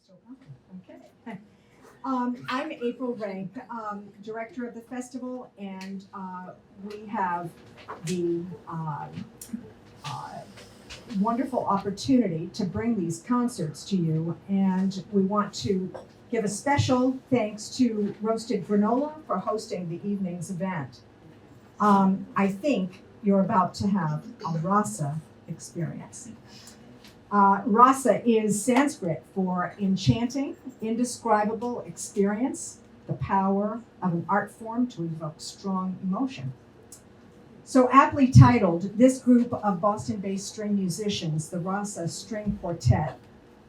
still coming. Okay. I'm April Rank, director of the festival, and we have the wonderful opportunity to bring these concerts to you, and we want to give a special thanks to Roasted Granola for hosting the evening's event. I think you're about to have a rasa experience. Rasa is Sanskrit for enchanting, indescribable experience, the power of an art form to evoke strong emotion. So aptly titled, this group of Boston-based string musicians, the Rasa String Quartet,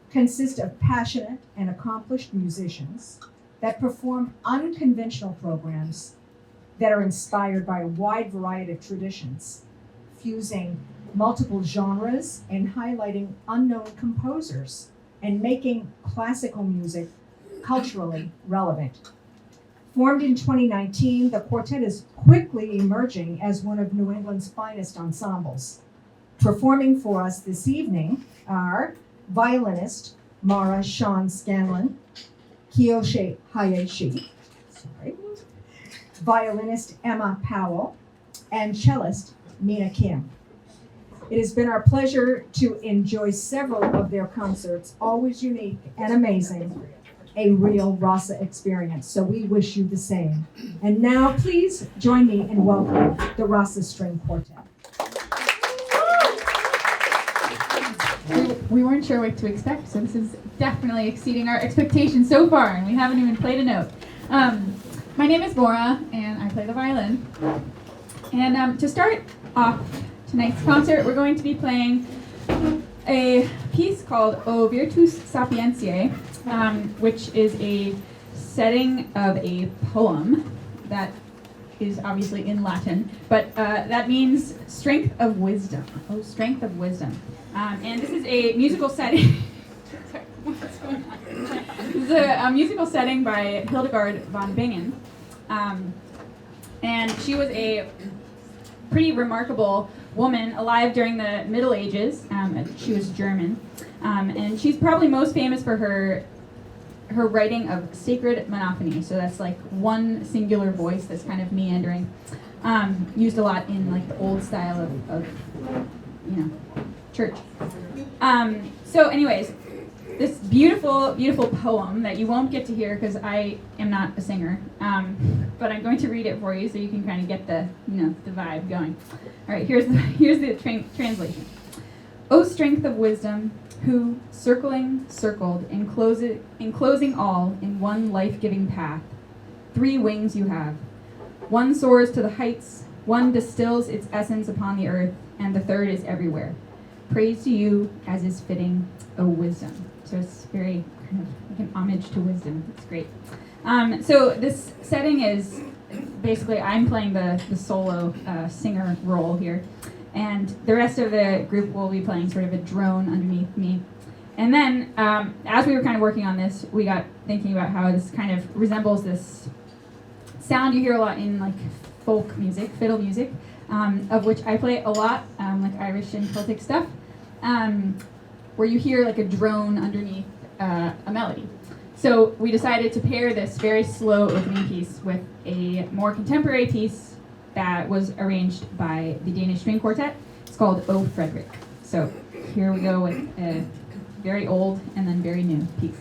consists of passionate and accomplished musicians that perform unconventional programs that are inspired by a wide variety of traditions, fusing multiple genres and highlighting unknown composers and making classical music culturally relevant. Formed in 2019, the quartet is quickly emerging as one of New England's finest ensembles. Performing for us this evening are violinist Mara Sean Scanlon, Kiyoshi Hayashi, violinist Emma Powell, and cellist Mina Kim. It has been our pleasure to enjoy several of their concerts, always unique and amazing, a real Rasa experience. So we wish you the same. And now please join me in welcoming the Rasa String Quartet. We weren't sure what to expect, so this is definitely exceeding our expectations so far, and we haven't even played a note. My name is Bora, and I play the violin. And to start off tonight's concert, we're going to be playing a piece called O Virtus Sapientiae, which is a setting of a poem that is obviously in Latin, but that means strength of wisdom. Oh, strength of wisdom. And this is a musical setting. Sorry, what's going on? This is a musical setting by Hildegard von Bingen. And she was a pretty remarkable woman alive during the Middle Ages. She was German. And she's probably most famous for her writing of sacred monophony. So that's like one singular voice that's kind of meandering. Used a lot in like the old style of church. So anyways, this beautiful, beautiful poem that you won't get to hear because I am not a singer, but I'm going to read it for you so you can kind of get the vibe going. All right, here's the translation. O strength of wisdom, who, circled, enclosing all in one life-giving path, 3 wings you have. One soars to the heights, one distills its essence upon the earth, and the third is everywhere. Praise to you as is fitting, O wisdom. So it's very kind of like an homage to wisdom. It's great. So this setting is basically I'm playing the solo singer role here, and the rest of the group will be playing sort of a drone underneath me. And then as we were kind of working on this, we got thinking about how this kind of resembles this sound you hear a lot in like folk music, fiddle music, of which I play a lot, like Irish and Celtic stuff, where you hear like a drone underneath a melody. So we decided to pair this very slow opening piece with a more contemporary piece that was arranged by the Danish String Quartet. It's called O Frederick. So here we go with a very old and then very new piece.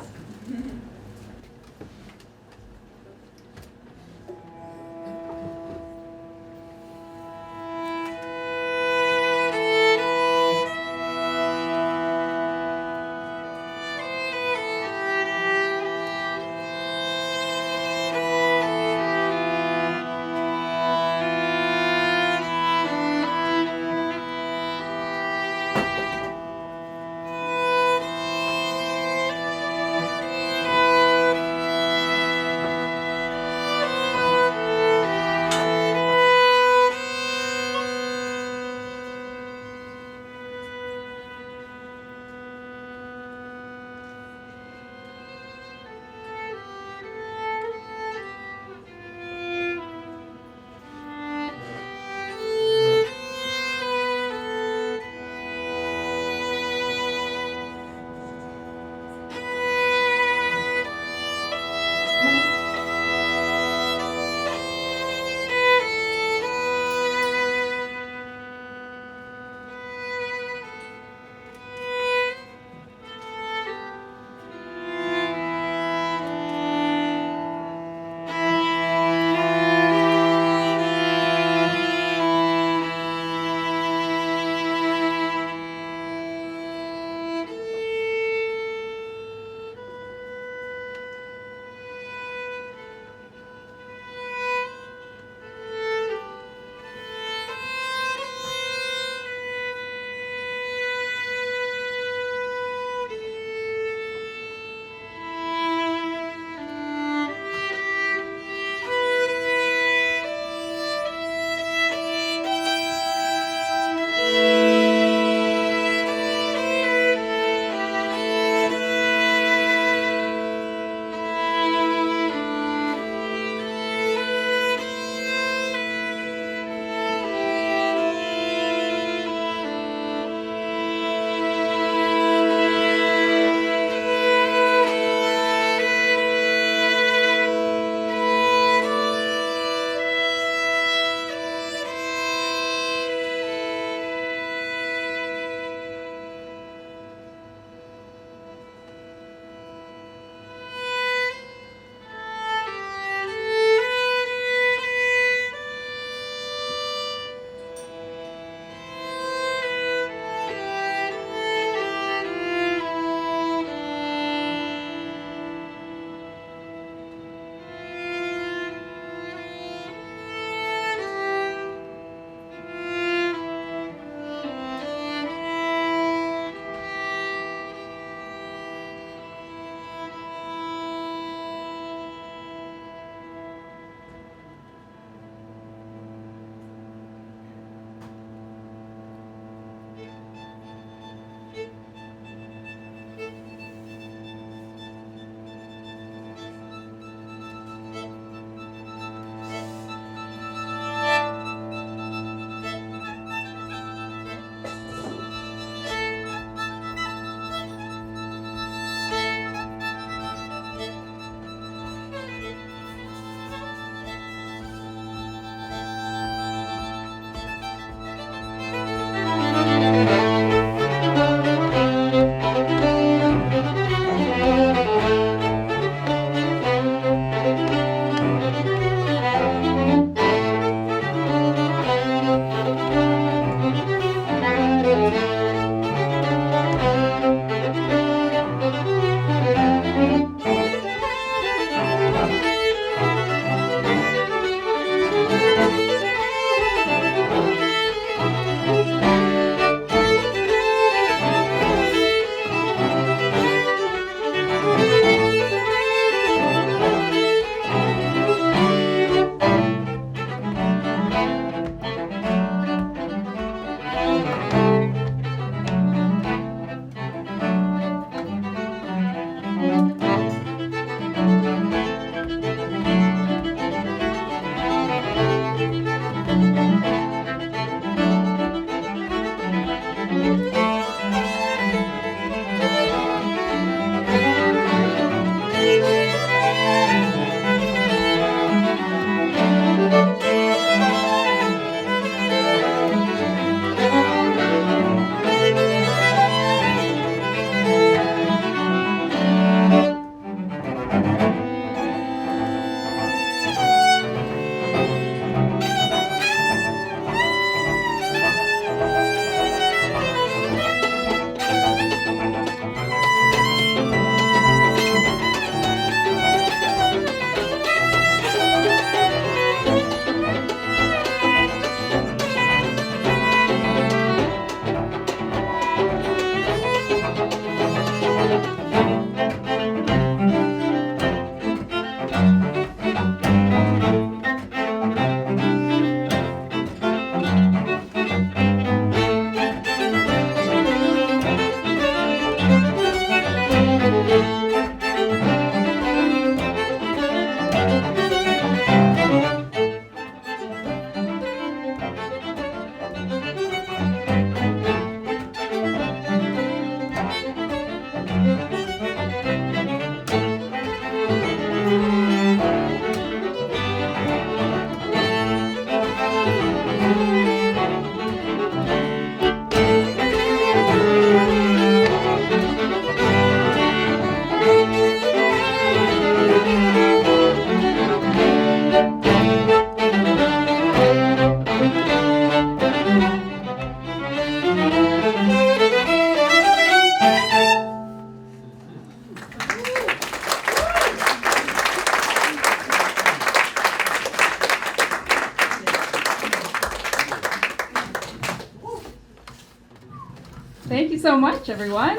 much, everyone.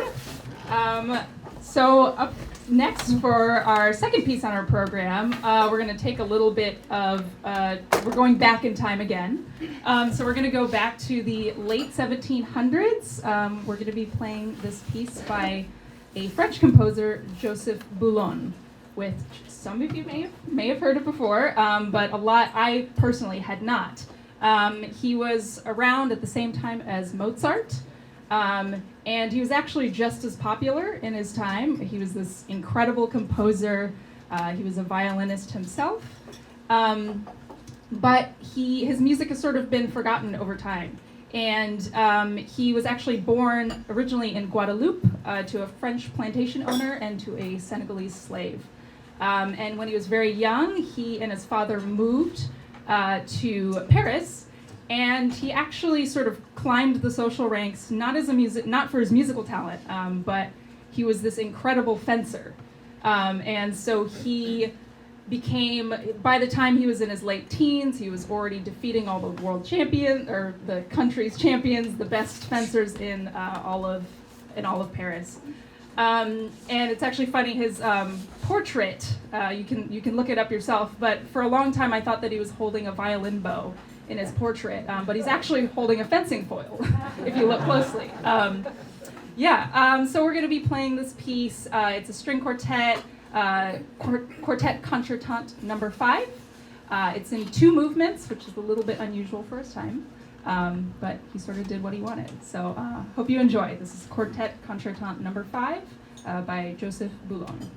So up next for our second piece on our program, we're going to take a little bit of, we're going back in time again. So we're going to go back to the late 1700s. We're going to be playing this piece by a French composer, Joseph Boulogne, which some of you may have heard of before, but a lot I personally had not. He was around at the same time as Mozart, and he was actually just as popular in his time. He was this incredible composer. He was a violinist himself, but his music has sort of been forgotten over time. And he was actually born originally in Guadeloupe to a French plantation owner and to a Senegalese slave. And when he was very young, he and his father moved to Paris, and he actually sort of climbed the social ranks, not for his musical talent, but he was this incredible fencer. And so he became, by the time he was in his late teens, he was already defeating all the world champions, or the country's champions, the best fencers in all of Paris. And it's actually funny, his portrait, you can look it up yourself, but for a long time I thought that he was holding a violin bow in his portrait, but he's actually holding a fencing foil, if you look closely. So we're going to be playing this piece. It's a string quartet, Quartet Contretemps number 5. It's in 2 movements, which is a little bit unusual for his time, but he sort of did what he wanted. So hope you enjoy. This is Quartet Contretemps number 5 by Joseph Boulogne.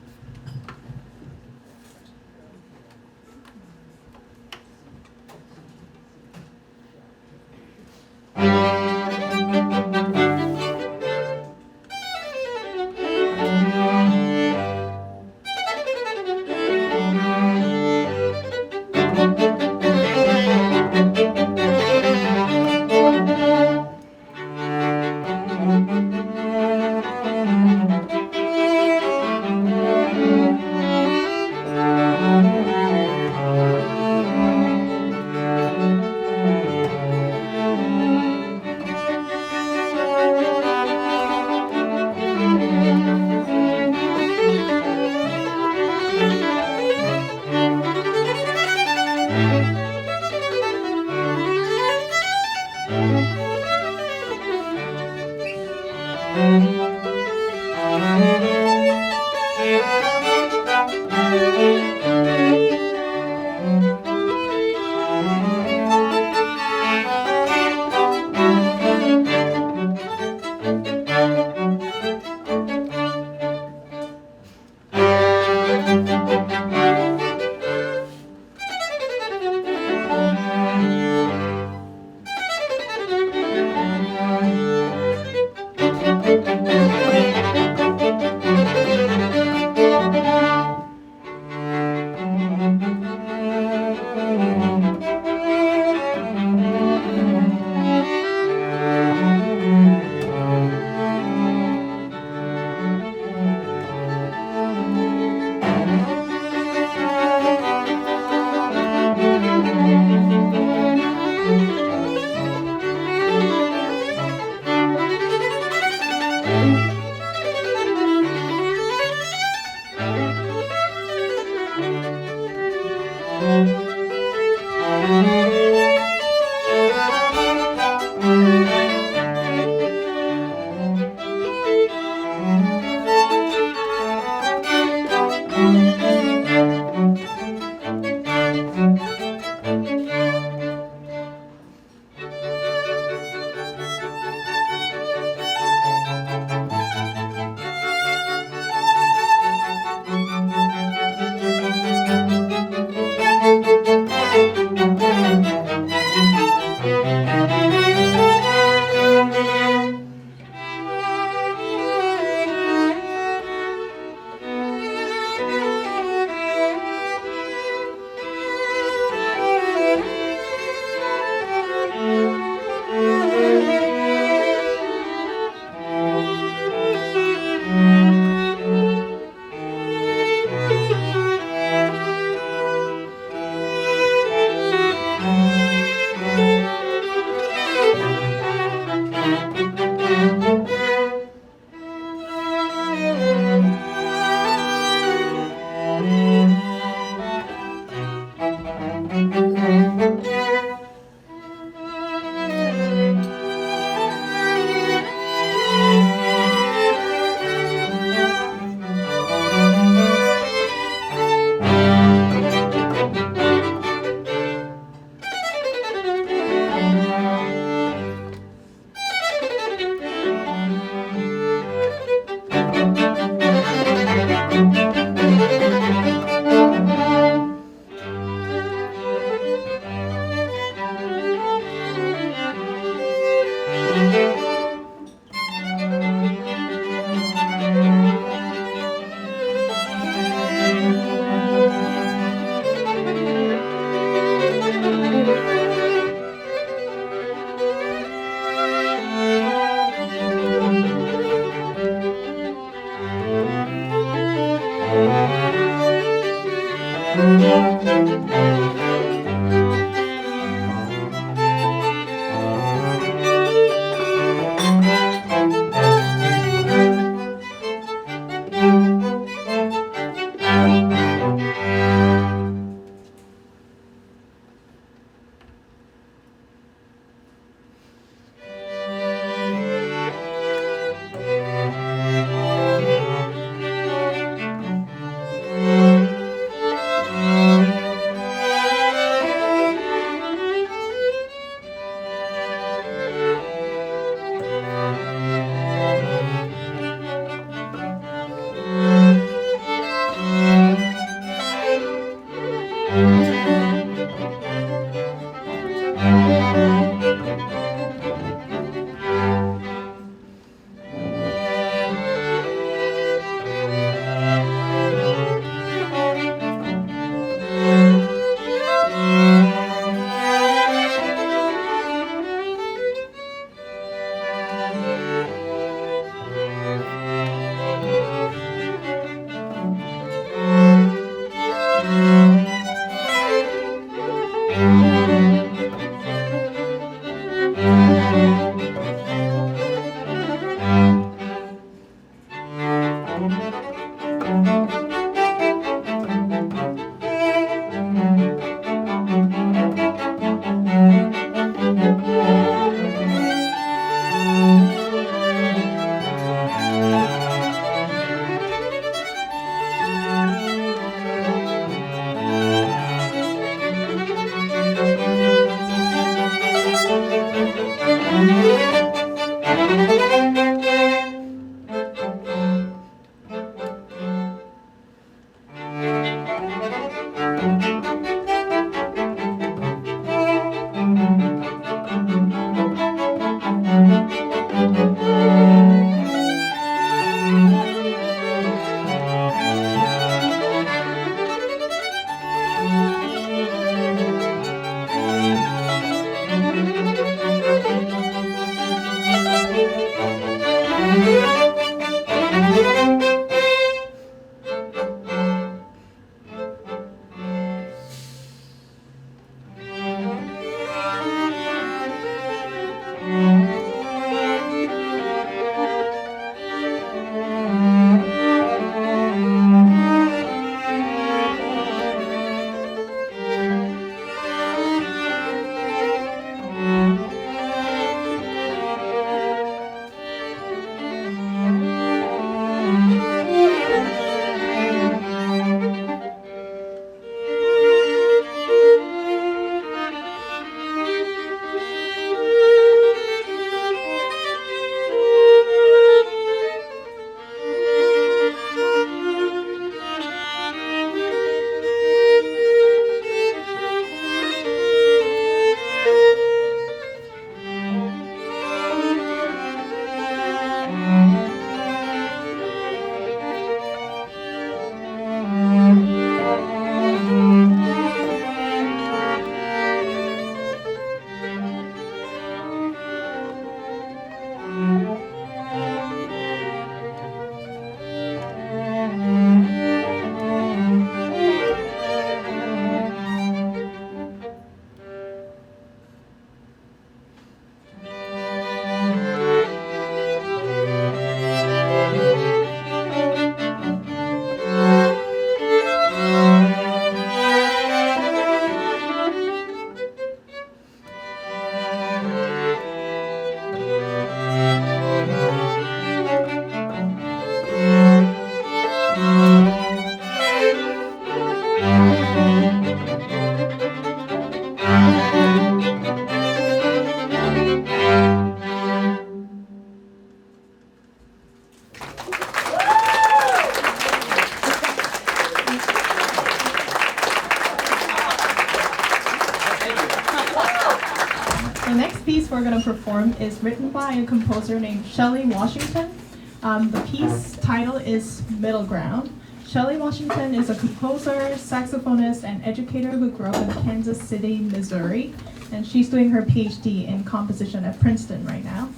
The next piece we're going to perform is written by a composer named Shelley Washington. The piece title is Middle Ground. Shelley Washington is a composer, saxophonist, and educator who grew up in Kansas City, Missouri, and she's doing her PhD in composition at Princeton right now.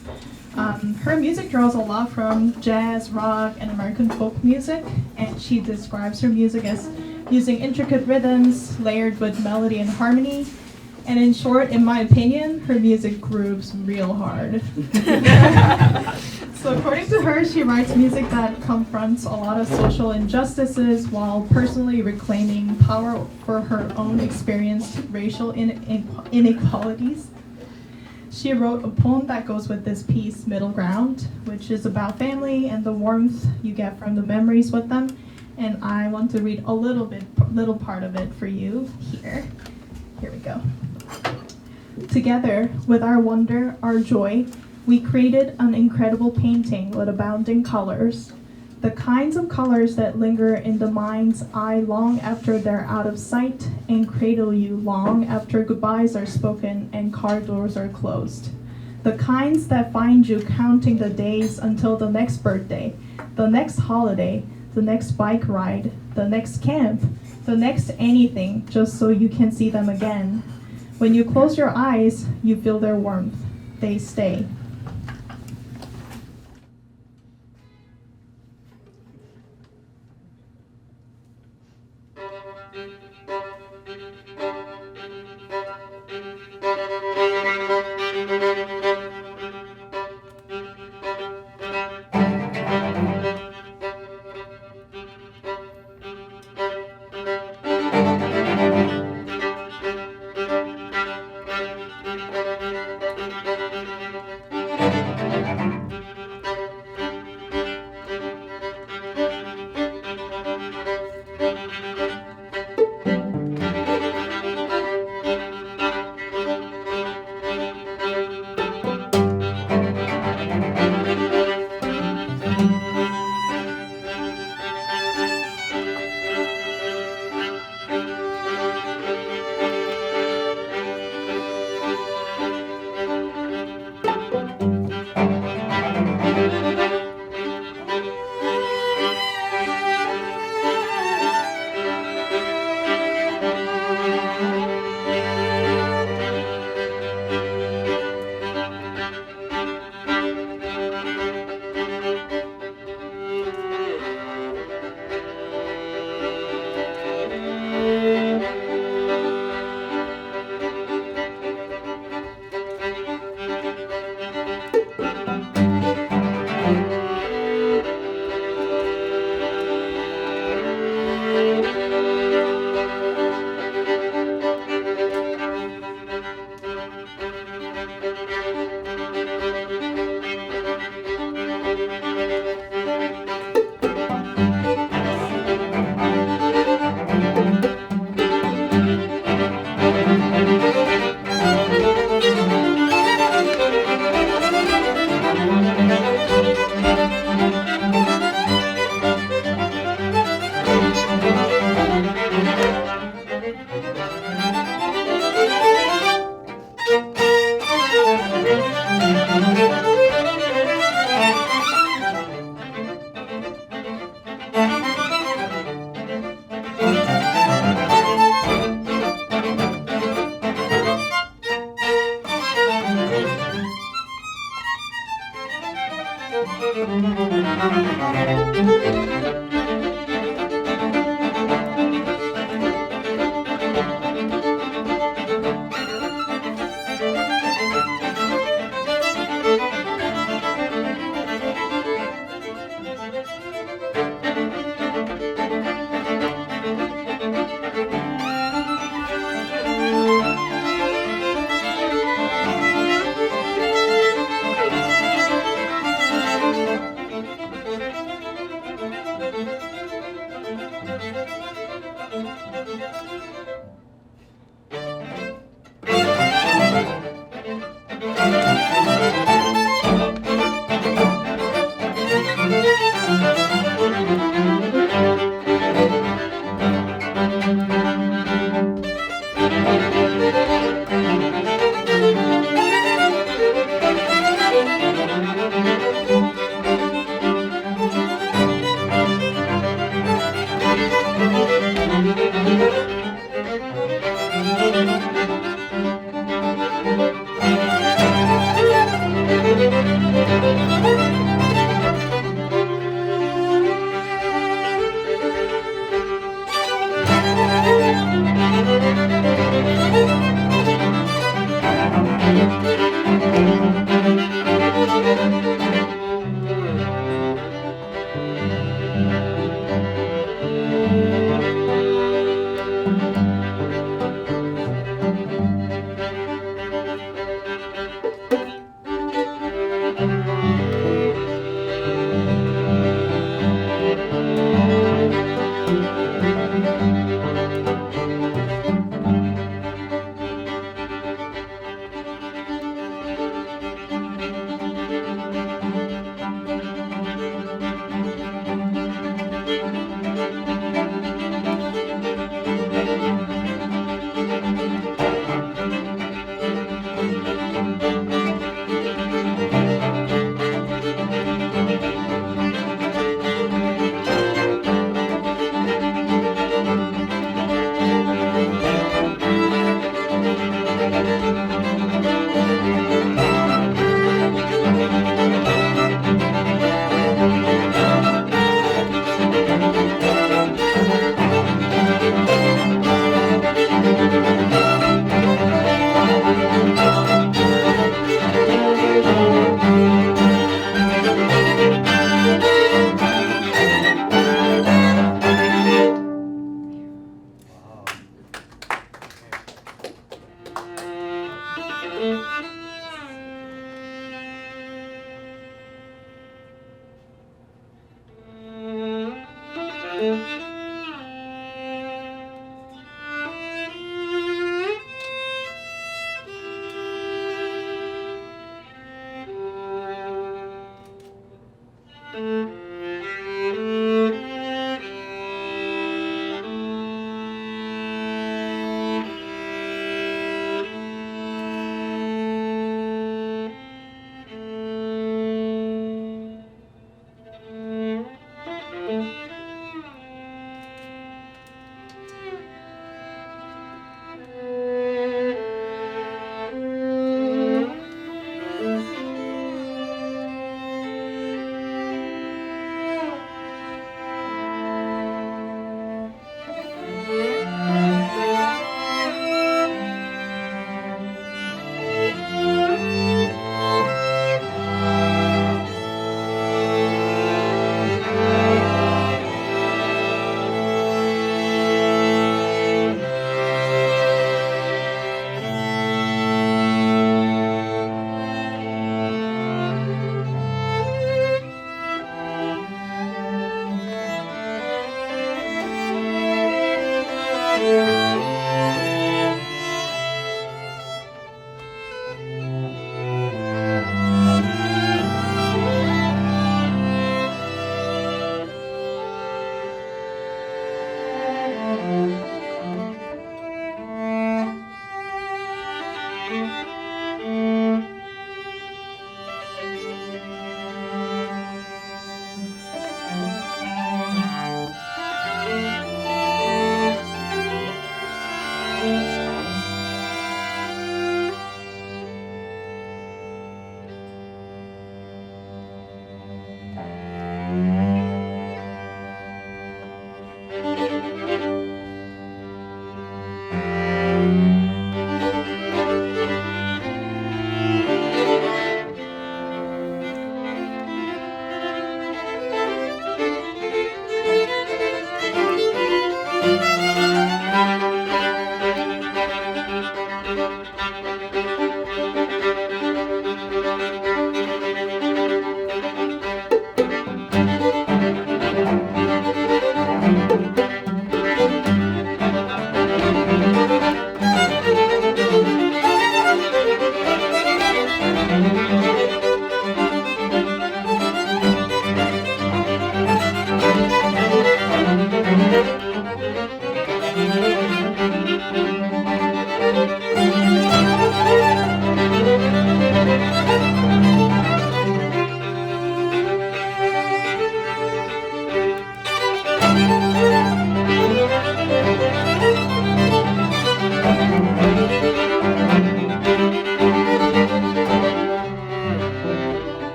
Her music draws a lot from jazz, rock, and American folk music, and she describes her music as using intricate rhythms layered with melody and harmony. And in short, in my opinion, her music grooves real hard. So according to her, she writes music that confronts a lot of social injustices while personally reclaiming power for her own experienced racial inequalities. She wrote a poem that goes with this piece, Middle Ground, which is about family and the warmth you get from the memories with them. And I want to read a little part of it for you here. Here we go. Together, with our wonder, our joy, we created an incredible painting with abounding colors. The kinds of colors that linger in the mind's eye long after they're out of sight and cradle you long after goodbyes are spoken and car doors are closed. The kinds that find you counting the days until the next birthday, the next holiday, the next bike ride, the next camp, the next anything, just so you can see them again. When you close your eyes, you feel their warmth. They stay.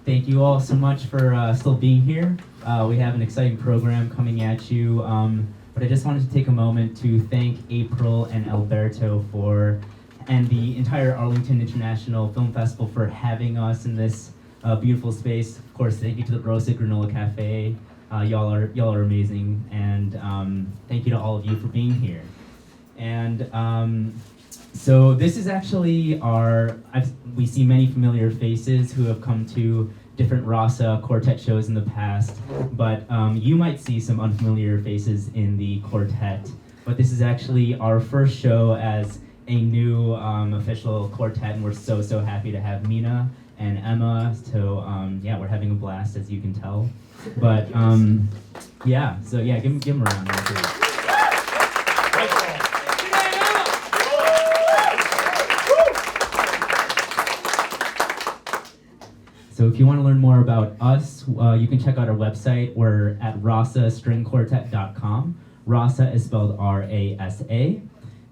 Thank you all so much for still being here. We have an exciting program coming at you, but I just wanted to take a moment to thank April and Alberto and the entire Arlington International Film Festival for having us in this beautiful space. Of course, thank you to the Roasted Granola Cafe. Y'all are amazing, and thank you to all of you for being here. And so this is actually we see many familiar faces who have come to different Rasa Quartet shows in the past, but you might see some unfamiliar faces in the Quartet. But this is actually our first show as a new official quartet, and we're so happy to have Mina and Emma. So yeah, we're having a blast, as you can tell. But yeah, so yeah, give them a round. So if you want to learn more about us, you can check out our website. We're at rasastringquartet.com. Rasa is spelled R-A-S-A.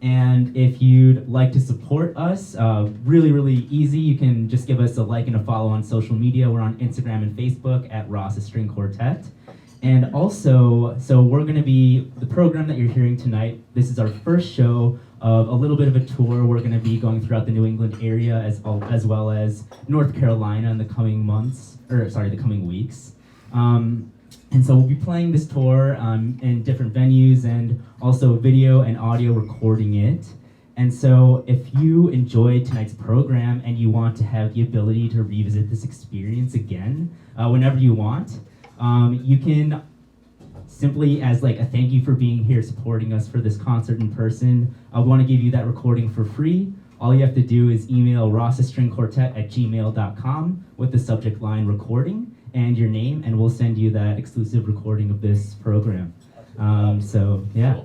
And if you'd like to support us, really, really easy. You can just give us a like and a follow on social media. We're on Instagram and Facebook at Rasa String Quartet. And also, so we're going to be, the program that you're hearing tonight, this is our first show of a little bit of a tour. We're going to be going throughout the New England area as well as North Carolina in the coming months, or sorry, the coming weeks. And so we'll be playing this tour in different venues and also video and audio recording it. And so if you enjoyed tonight's program and you want to have the ability to revisit this experience again whenever you want, you can simply, as like a thank you for being here supporting us for this concert in person, I want to give you that recording for free. All you have to do is email rasastringquartet@gmail.com with the subject line recording and your name, and we'll send you that exclusive recording of this program. So yeah,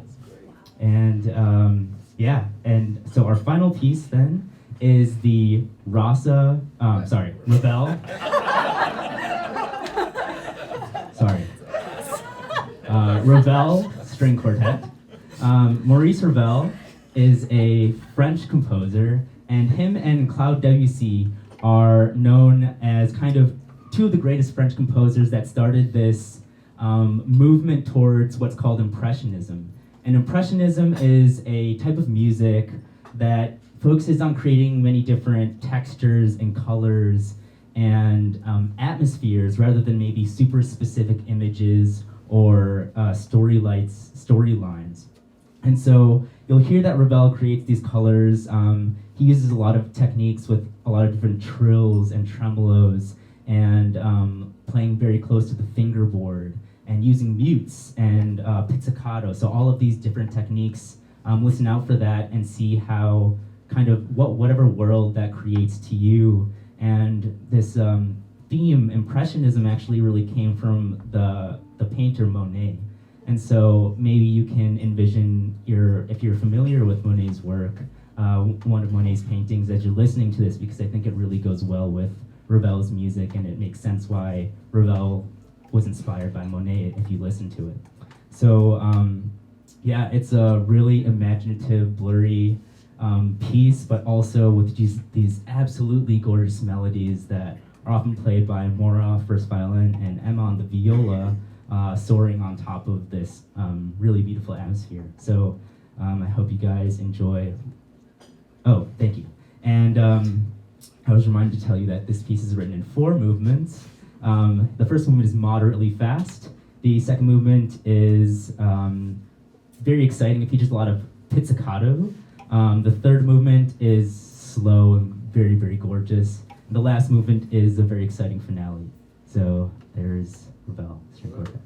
and yeah, and so our final piece then is the Ravel Ravel String Quartet. Maurice Ravel is a French composer, and him and Claude Debussy are known as kind of two of the greatest French composers that started this movement towards what's called Impressionism. And Impressionism is a type of music that focuses on creating many different textures and colors and atmospheres rather than maybe super specific images or storylines. And so you'll hear that Ravel creates these colors. He uses a lot of techniques with a lot of different trills and tremolos and playing very close to the fingerboard and using mutes and pizzicato. So all of these different techniques, listen out for that and see how kind of whatever world that creates to you. And this theme, Impressionism, actually really came from the painter Monet. And so maybe you can envision if you're familiar with Monet's work, one of Monet's paintings as you're listening to this, because I think it really goes well with Ravel's music, and it makes sense why Ravel was inspired by Monet if you listen to it. So yeah, it's a really imaginative, blurry piece, but also with these absolutely gorgeous melodies that are often played by Maura, first violin, and Emma on the viola, soaring on top of this really beautiful atmosphere. So I hope you guys enjoy. Oh, thank you. And I was reminded to tell you that this piece is written in 4 movements. The first movement is moderately fast. The second movement is very exciting. It features a lot of pizzicato. The third movement is slow and very, very gorgeous. And the last movement is a very exciting finale. So there's Ravel, String Quartet.